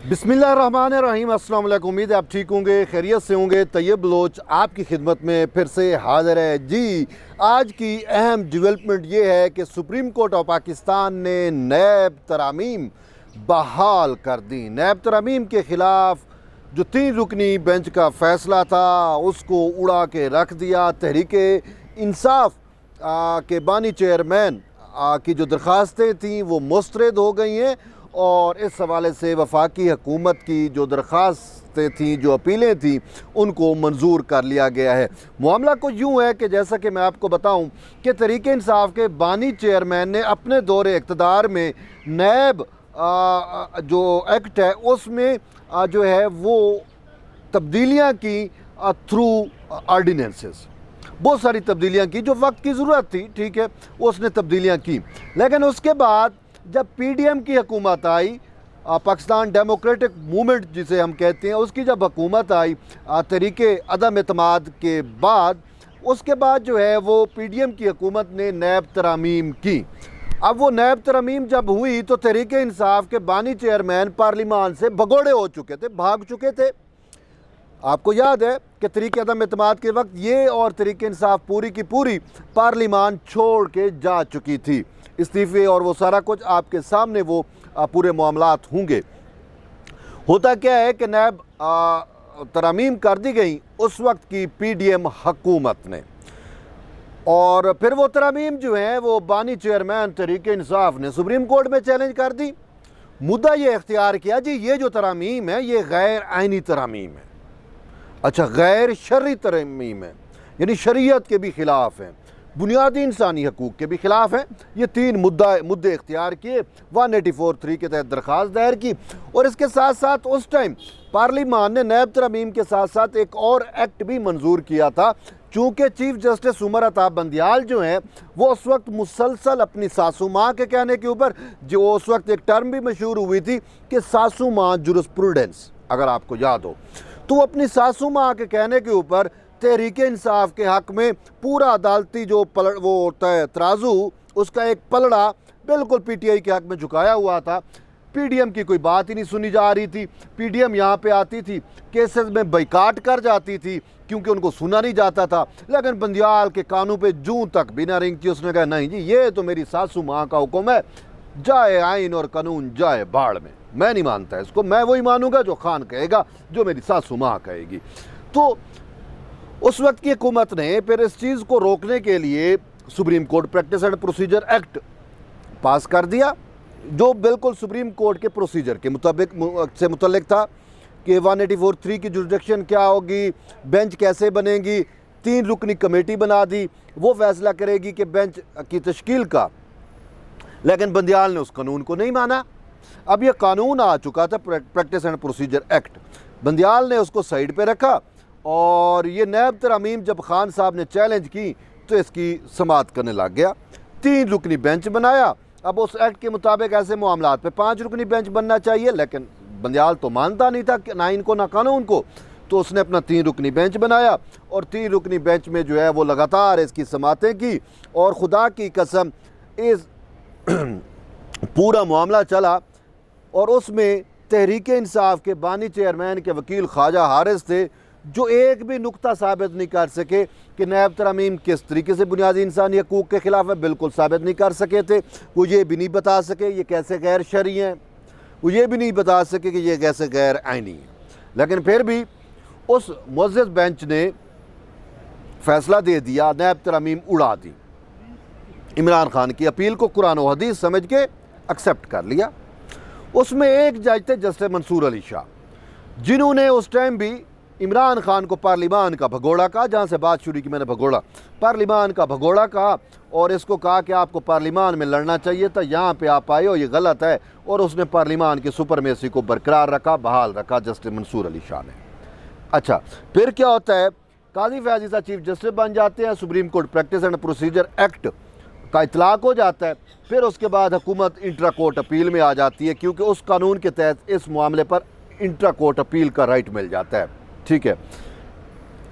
बिस्मिल्लाहिर्रहमानिर्रहीम। अस्सलाम वालेकुम। उम्मीद है आप ठीक होंगे, खैरियत से होंगे। तैयब बलोच आपकी खिदमत में फिर से हाज़िर है जी। आज की अहम डेवलपमेंट ये है कि सुप्रीम कोर्ट ऑफ पाकिस्तान ने नैब तरामीम बहाल कर दी। नैब तरामीम के ख़िलाफ़ जो 3 रुकनी बेंच का फ़ैसला था उसको उड़ा के रख दिया। तहरीक इंसाफ के बानी चेयरमैन की जो दरख्वास्तें थीं वो मुस्तरद हो गई हैं और इस हवाले से वफाकी हुकूमत की जो दरख्वास्तें थीं, जो अपीलें थीं, उनको मंजूर कर लिया गया है। मामला कुछ यूँ है कि जैसा कि मैं आपको बताऊं कि तहरीक इंसाफ के बानी चेयरमैन ने अपने दौरे इक़्तिदार में नैब जो एक्ट है उसमें जो है वो तब्दीलियाँ की थ्रू आर्डीनेंसेस, बहुत सारी तब्दीलियाँ की जो वक्त की ज़रूरत थी, ठीक है, उसने तब्दीलियाँ की। लेकिन उसके बाद जब PDM की हुकूमत आई, पाकिस्तान डेमोक्रेटिक मूवमेंट जिसे हम कहते हैं, उसकी जब हुकूमत आई तरीके अदम एतमाद के बाद, उसके बाद जो है वो PDM की हुकूमत ने नैब तरामीम की। अब वो नैब तरामीम जब हुई तो तहरीक इंसाफ के बानी चेयरमैन पार्लिमान से भगोड़े हो चुके थे, भाग चुके थे। आपको याद है कि तहरीक अदम एतमाद के वक्त ये और तहरीक इंसाफ पूरी की पूरी पार्लिमान छोड़ के जा चुकी थी। इस्तीफ़े और वो सारा कुछ आपके सामने वो पूरे मामलात होंगे। होता क्या है कि नैब तरामीम कर दी गई उस वक्त की PDM हुकूमत ने, और फिर वो तरामीम जो हैं वो बानी चेयरमैन तहरीक इंसाफ ने सुप्रीम कोर्ट में चैलेंज कर दी। मुद्दा ये इख्तियार किया जी ये जो तरामीम है ये गैर आइनी तरामीम है। अच्छा, गैर शरई तरामीम है, यानी शरीयत के भी ख़िलाफ़ हैं, बुनियादी इंसानी हकूक़ के भी ख़िलाफ़ हैं। ये 3 मुद्दे इख्तियार किए, 184(3) के तहत दरख्वास्त दायर की। और इसके साथ साथ उस टाइम पार्लिमान ने नैब तरामीम के साथ साथ एक और एक्ट भी मंजूर किया था। चूँकि चीफ जस्टिस उमर अता बंदियाल जो हैं वो उस वक्त मुसलसल अपनी सासू माँ के कहने के ऊपर, जो उस वक्त एक टर्म भी मशहूर हुई थी कि सासू माँ जुरिस्प्रूडेंस, अगर आपको याद हो, तो अपनी सासू माँ के कहने के ऊपर तहरीक इंसाफ के हक़ में पूरा अदालती जो वो होता है तराजू, उसका एक पलड़ा बिल्कुल PTI के हक़ में झुकाया हुआ था। PDM की कोई बात ही नहीं सुनी जा रही थी। PDM यहाँ पे आती थी, केसेस में बाइकाट कर जाती थी क्योंकि उनको सुना नहीं जाता था। लेकिन बंदियाल के कानों पे जूं तक भी ना रेंगती। उसने कहा नहीं जी ये तो मेरी सासू माँ का हुक्म है, जाए आइन और कानून जाए बाढ़ में, मैं नहीं मानता इसको, मैं वही मानूंगा जो खान कहेगा, जो मेरी सासू माँ कहेगी। तो उस वक्त की हुकूमत ने फिर इस चीज़ को रोकने के लिए supreme court practice and procedure act पास कर दिया, जो बिल्कुल सुप्रीम कोर्ट के प्रोसीजर के मुतल्लिक था कि 184(3) की जुरिडिक्शन क्या होगी, बेंच कैसे बनेगी। 3 रुकनी कमेटी बना दी, वो फैसला करेगी कि बेंच की तश्कील का। लेकिन बंदियाल ने उस कानून को नहीं माना। अब ये कानून आ चुका था practice and procedure act, Bandial ने उसको साइड पे रखा और ये नैब तरामीम जब खान साहब ने चैलेंज की तो इसकी समाअत करने लग गया। 3 रुकनी बेंच बनाया। अब उस एक्ट के मुताबिक ऐसे मामलात पे 5 रुकनी बेंच बनना चाहिए, लेकिन बंदियाल तो मानता नहीं था ना इनको ना कानून को, तो उसने अपना 3 रुकनी बेंच बनाया और 3 रुकनी बेंच में जो है वो लगातार इसकी समाअतें की। और खुदा की कसम इस पूरा मामला चला और उसमें तहरीक इंसाफ के बानी चेयरमैन के वकील ख्वाजा हारिस थे, जो एक भी नुक्ता साबित नहीं कर सके कि नैब तरामीम किस तरीके से बुनियादी इंसानी हकूक़ के ख़िलाफ़ है, बिल्कुल साबित नहीं कर सके थे। वो ये भी नहीं बता सके ये कैसे गैर शरई हैं, वो ये भी नहीं बता सके कि ये कैसे गैर आइनी है। लेकिन फिर भी उस मुअज़्ज़ज़ बेंच ने फ़ैसला दे दिया, नैब तरामीम उड़ा दी। इमरान खान की अपील को कुरान और हदीस समझ के एक्सेप्ट कर लिया। उसमें एक जज थे जस्टिस मंसूर अली शाह, जिन्होंने उस टाइम भी इमरान खान को पार्लिमान का भगोड़ा कहा, जहाँ से बात शुरू की मैंने, भगोड़ा, पार्लिमान का भगोड़ा कहा और इसको कहा कि आपको पार्लिमान में लड़ना चाहिए था, यहाँ पे आप आए हो, ये गलत है। और उसने पार्लिमान की सुपरमेसी को बरकरार रखा, बहाल रखा जस्टिस मंसूर अली शाह ने। अच्छा, फिर क्या होता है, काजी फैज़ ईसा चीफ जस्टिस बन जाते हैं, supreme court practice and procedure act का इतलाक़ हो जाता है। फिर उसके बाद हुकूमत इंट्रा कोर्ट अपील में आ जाती है, क्योंकि उस कानून के तहत इस मामले पर इंट्रा कोर्ट अपील का राइट मिल जाता है, ठीक है।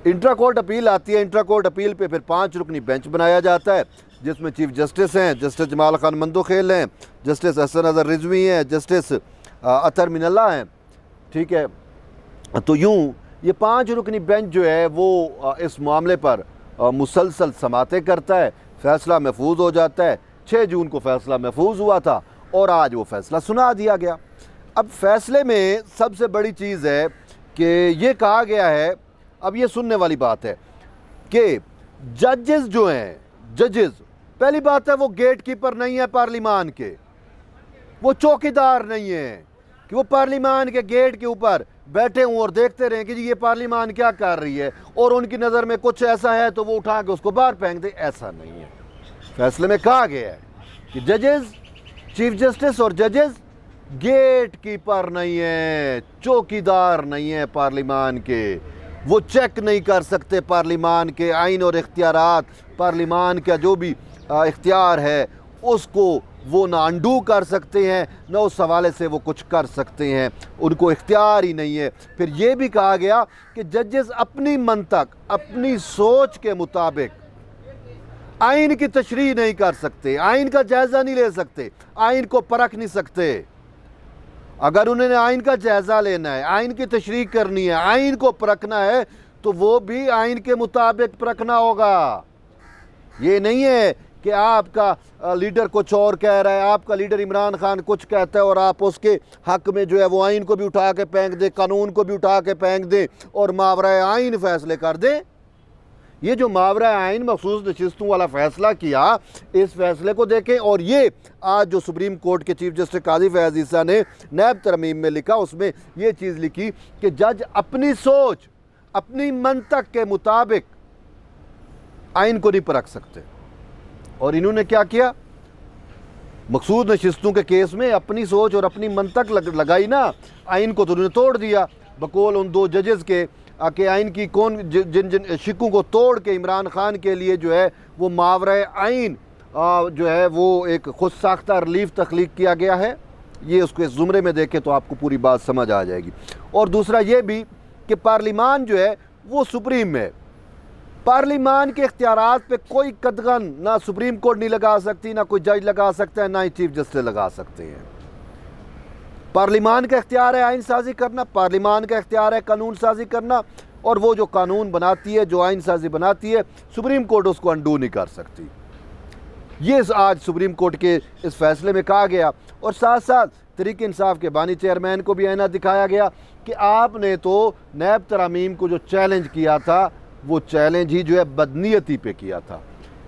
इंट्रा कोर्ट अपील आती है, इंट्रा कोर्ट अपील पे फिर 5 रुकनी बेंच बनाया जाता है, जिसमें चीफ जस्टिस हैं, जस्टिस जमाल खान मंदोखेल हैं, जस्टिस हसन अजहर रिजवी हैं, जस्टिस अतर मिनल्ला हैं, ठीक है। तो यूँ ये 5 रुकनी बेंच जो है वो इस मामले पर मुसलसल समातें करता है, फ़ैसला महफूज हो जाता है। 6 जून को फ़ैसला महफूज हुआ था और आज वो फ़ैसला सुना दिया गया। अब फ़ैसले में सबसे बड़ी चीज़ है कि ये कहा गया है, अब ये सुनने वाली बात है कि जजेस जो हैं, जजेस, पहली बात है वो गेट कीपर नहीं है पार्लिमान के, वो चौकीदार नहीं है कि वो पार्लिमान के गेट के ऊपर बैठे हों और देखते रहें कि जी ये पार्लिमान क्या कर रही है और उनकी नज़र में कुछ ऐसा है तो वो उठा के उसको बाहर फेंक दे। ऐसा नहीं है। फैसले में कहा गया है कि जजेस, चीफ जस्टिस और जजेस गेट कीपर नहीं है, चौकीदार नहीं है पार्लिमान के, वो चेक नहीं कर सकते पार्लिमान के आइन और इख्तियारात, पार्लिमान का जो भी इख्तियार है उसको वो ना अंडू कर सकते हैं, ना उस हवाले से वो कुछ कर सकते हैं, उनको इख्तियार ही नहीं है। फिर ये भी कहा गया कि जजेस अपनी मंतक, अपनी सोच के मुताबिक आइन की तशरीह नहीं कर सकते, आइन का जायज़ा नहीं ले सकते, आइन को परख नहीं सकते। अगर उन्होंने आइन का जायज़ा लेना है, आइन की तशरीह करनी है, आइन को परखना है तो वो भी आइन के मुताबिक परखना होगा। ये नहीं है कि आपका लीडर कुछ और कह रहा है, आपका लीडर इमरान खान कुछ कहता है और आप उसके हक में जो है वो आइन को भी उठा के फेंक दें, कानून को भी उठा के फेंक दें और मावरा आइन फैसले कर दें। ये जो मावरा आइन मखसूस नशिस्तों वाला फ़ैसला किया, इस फैसले को देखें। और ये आज जो सुप्रीम कोर्ट के चीफ जस्टिस काजी फैज़ ईसा ने नैब तरमीम में लिखा, उसमें ये चीज़ लिखी कि जज अपनी सोच, अपनी मंतक के मुताबिक आइन को नहीं परख सकते। और इन्होंने क्या किया, मखसूस नशिस्तों के केस में अपनी सोच और अपनी मंतक लगाई ना, आइन को तो उन्होंने तोड़ दिया बकौल उन 2 जजेस के आइन की कौन जिन जिन शिकों को तोड़ के इमरान खान के लिए जो है वो मावरा आइन जो है वो एक खुद साख्ता रिलीफ तख्लीक किया गया है। ये उसको इस ज़ुमरे में देखें तो आपको पूरी बात समझ आ जाएगी। और दूसरा ये भी कि पार्लिमान जो है वो सुप्रीम है, पार्लिमान के इख्तियारात पे कोई कदगन ना सुप्रीम कोर्ट नहीं लगा सकती, ना कोई जज लगा सकता है, ना ही चीफ जस्टिस लगा सकते हैं। पार्लिमान का इख्तियार है आइन साजी करना, पार्लिमान का इख्तियार है कानून साजी करना, और वो जो कानून बनाती है, जो आइन साजी बनाती है, सुप्रीम कोर्ट उसको अंडू नहीं कर सकती। ये आज सुप्रीम कोर्ट के इस फैसले में कहा गया। और साथ साथ तहरीक इंसाफ के बानी चेयरमैन को भी आईना दिखाया गया कि आपने तो नैब तरामीम को जो चैलेंज किया था वो चैलेंज ही जो है बदनीयती पे किया था।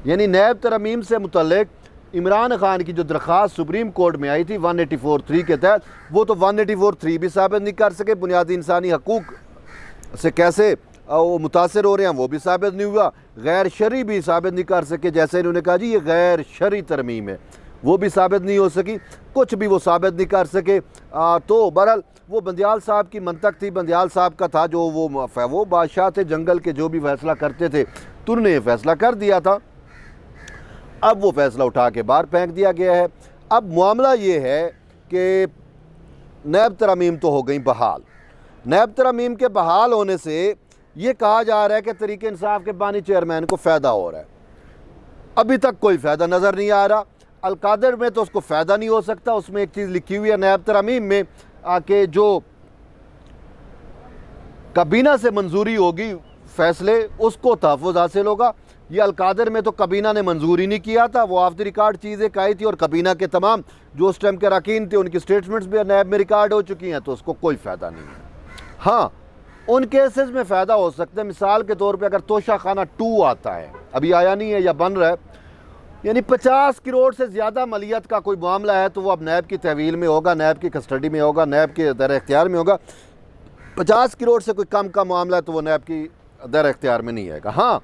यानी नैब तरमीम से मुतल्लिक इमरान खान की जो दरख्वास्त सुप्रीम कोर्ट में आई थी 184(3) के तहत, वो तो 184(3) भी साबित नहीं कर सके, बुनियादी इंसानी हकूक़ से कैसे वो मुतासर हो रहे हैं वो भी साबित नहीं हुआ, गैर शरई भी साबित नहीं कर सके, जैसे इन्होंने कहा जी ये गैर शरई तरमीम है, वो भी साबित नहीं हो सकी, कुछ भी वो साबित नहीं कर सके। तो बहरहाल वो बंदियाल साहब की मंतक थी, बंदियाल साहब का था जो वो बादशाह थे जंगल के, जो भी फैसला करते थे तो उन्होंने ये फैसला कर दिया था। अब वो फैसला उठा के बाहर फेंक दिया गया है। अब मामला ये है कि नैब तरामीम तो हो गई बहाल। नैब तरामीम के बहाल होने से ये कहा जा रहा है कि तहरीक इंसाफ के बानी चेयरमैन को फ़ायदा हो रहा है। अभी तक कोई फ़ायदा नज़र नहीं आ रहा। अलकादर में तो उसको फ़ायदा नहीं हो सकता, उसमें एक चीज़ लिखी हुई है नैब तरामीम में कि जो काबीना से मंजूरी होगी फ़ैसले उसको तहफ़्फ़ुज़ हासिल होगा। ये अलकादर में तो काबीना ने मंजूरी नहीं किया था, वो ऑफ द रिकॉर्ड चीज़ एक आई थी और काबीना के तमाम जो उस टाइम के अरकान थे उनकी स्टेटमेंट्स भी नैब में रिकॉर्ड हो चुकी हैं, तो उसको कोई फ़ायदा नहीं है। हाँ, उन केसेस में फ़ायदा हो सकता है, मिसाल के तौर पे अगर तोशा खाना 2 आता है, अभी आया नहीं है या बन रहा है, यानी 50 करोड़ से ज़्यादा मलियत का कोई मामला है तो वो अब नैब की तहवील में होगा, नैब की कस्टडी में होगा, नैब के दर इख्तियार में होगा। 50 करोड़ से कोई कम का मामला है तो वो नैब की दर इख्तियार में नहीं आएगा। हाँ,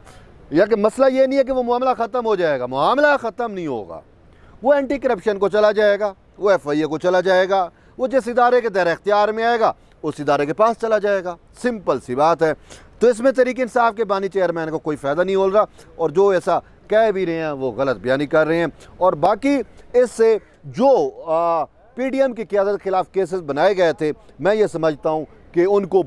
या कि मसला ये नहीं है कि वो मामला ख़त्म हो जाएगा, मामला ख़त्म नहीं होगा, वो एंटी करप्शन को चला जाएगा, वो FIA को चला जाएगा, वो जिस इदारे के दर इख्तियार में आएगा उस इदारे के पास चला जाएगा। सिंपल सी बात है। तो इसमें तहरीक इंसाफ के बानी चेयरमैन को कोई फ़ायदा नहीं हो रहा और जो ऐसा कह भी रहे हैं वो गलत बयानी कर रहे हैं। और बाकी इससे जो PDM की क़यादत के ख़िलाफ़ केसेस बनाए गए थे, मैं ये समझता हूँ कि उनको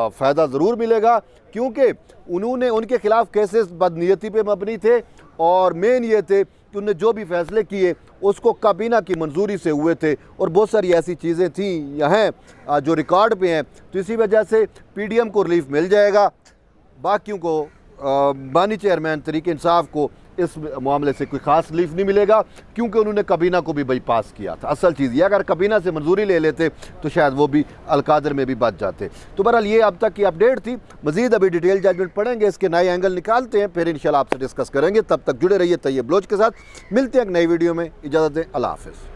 फ़ायदा ज़रूर मिलेगा, क्योंकि उन्होंने उनके ख़िलाफ़ केसेस बदनीयती पे मबनी थे और मेन ये थे कि उन्होंने जो भी फैसले किए उसको काबीना की मंजूरी से हुए थे, और बहुत सारी ऐसी चीज़ें थी यहाँ जो रिकॉर्ड पे हैं। तो इसी वजह से PDM को रिलीफ मिल जाएगा, बाकियों को बानी चेयरमैन तहरीक इंसाफ को इस मामले से कोई ख़ास रिलीफ नहीं मिलेगा, क्योंकि उन्होंने काबीना को भी बाईपास किया था। असल चीज़ ये, अगर काबीना से मंजूरी ले लेते तो शायद वो भी अलकादर में भी बच जाते। तो बहरहाल ये अब तक की अपडेट थी। मज़ीद अभी डिटेल जजमेंट पढ़ेंगे, इसके नए एंगल निकालते हैं, फिर इंशाल्लाह आपसे डिस्कस करेंगे। तब तक जुड़े रहिए तैयब बलोच के साथ। मिलते हैं एक नई वीडियो में, इजाज़त दें, अल्लाह हाफ़िज़।